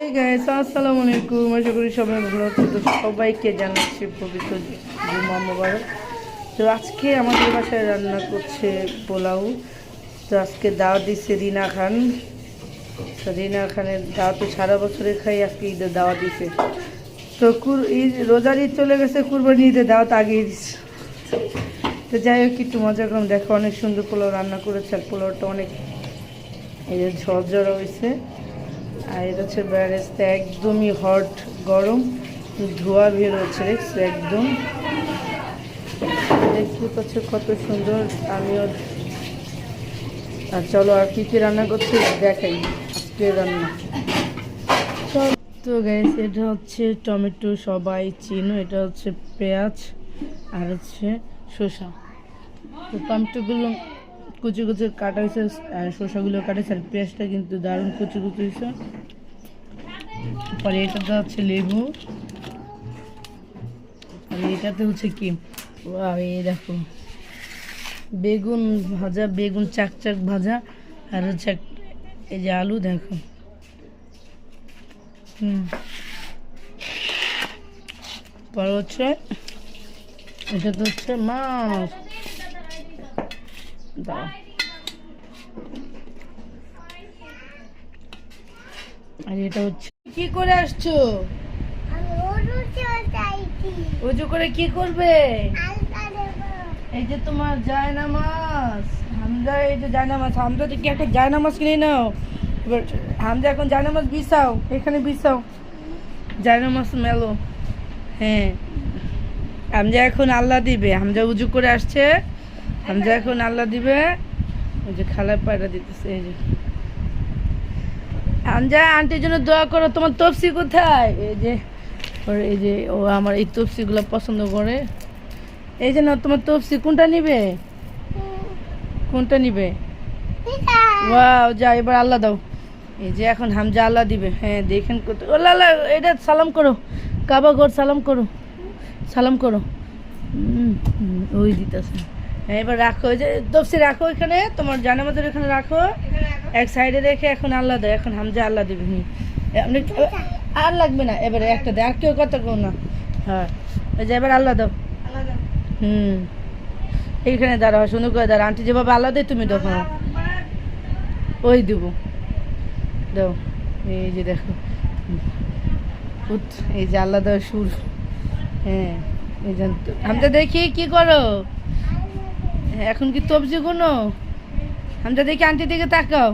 Hey guys, আসসালামু আলাইকুম। আশা করি সবাই ভালো আছেন। তো সবাইকে জানাচ্ছি পবিত্র জুমা মোবারক। তো আজকে আমাদের বাসায় রান্না করছে পোলাও। তো আজকে দাওয়াত দিচ্ছে রিনা খান। তো রিনা খানের দাওয়াত তো সারা বছরে খাই, আজকে ঈদের দাওয়াত দিছে। তো ঈদ রোজার ঈদ চলে গেছে, কুরবানি ঈদের দাওয়াত আগেই দিচ্ছে। তো যাই হোক, একটু মজা করলাম। দেখো অনেক সুন্দর পোলাও রান্না করেছে, আর পোলাওটা অনেক এই যে ঝরঝরা হয়েছে। আর এটা হচ্ছে বেরেস্তা, একদমই হট গরম, ধোয়া বের হচ্ছে একদম। দেখতে পাচ্ছ কত সুন্দর। আমিও আর চলো আর কী কী রান্না করছি দেখাই আজকে রান্না। তো গাইস, এটা হচ্ছে টমেটো, সবাই চিনো। এটা হচ্ছে পেঁয়াজ আর হচ্ছে শসা। তো টমেটোগুলো কুচি কুচি কাটা হয়েছে, আর শসাগুলো কাটা হয়েছে, আর পেঁয়াজটা কিন্তু দারুণ কুচি কুচি হয়েছে। পরে এটাতে হচ্ছে লেবু, আর এটাতে হচ্ছে কি এই দেখো বেগুন ভাজা, বেগুন চাক চাক ভাজা, আর হচ্ছে এই যে আলু দেখো। পরে হচ্ছে এটাতে হচ্ছে মাছ। দাও আর এটা হচ্ছে কি করে আসছো? উজু করে কি করবে? এই যে তোমার জায়নামাজ হামজা, এই যে জায়নামাজ হামজা কি একটা জায়নামাজ কিনে নাও। এবার হামজা এখন জায়নামাজ বিছাও, এখানে বিছাও জায়নামাজ মেলো। হ্যাঁ, হামজা এখন আল্লাহ দিবে। হামজা উজু করে আসছে, হামজা এখন আল্লাহ দিবে। ওই যে খালার পায়রা দিতেছে। এই যে হামজা আন্টির জন্য দোয়া করো। তোমার তফসি কোথায়? এই যে ও আমার এই তফসিগুলো পছন্দ করে। এই যে না, তোমার তফসি কোনটা নিবে? কোনটা নিবে? ওয়াও, যা এবার আল্লাহ দাও। এই যে এখন হামজা আল্লাহ দিবে। হ্যাঁ দেখেন কত। ও লালা, এটা সালাম করো, কাবা ঘর সালাম করো, সালাম করো। ওই দিতেছে। হ্যাঁ এবার রাখো, ওই যে তফসি রাখো এখানে, তোমার জানামাজের এখানে রাখো, এক সাইডে রেখে এখন আল্লাহ দেয়। এখন হামজা আল্লাহ দিবে। আপনি আর লাগবে না, এবারে একটা দেয়, আর কেউ কথা কো না। হ্যাঁ ওই যে এবার আল্লাহ দাও। এইখানে দাঁড়াও, সুন্দর করে দাঁড়া। আন্টি যেভাবে আল্লাহ দেয় তুমি দেখো, ওই দেবো দাও। এই যে দেখো, এই যে আল্লাহ দেওয়ার সুর। হ্যাঁ এই যে হামজা দেখি কি করো এখন, কি তবজি কোনো? হামজা দেখি আন্টি দিকে তাকাও।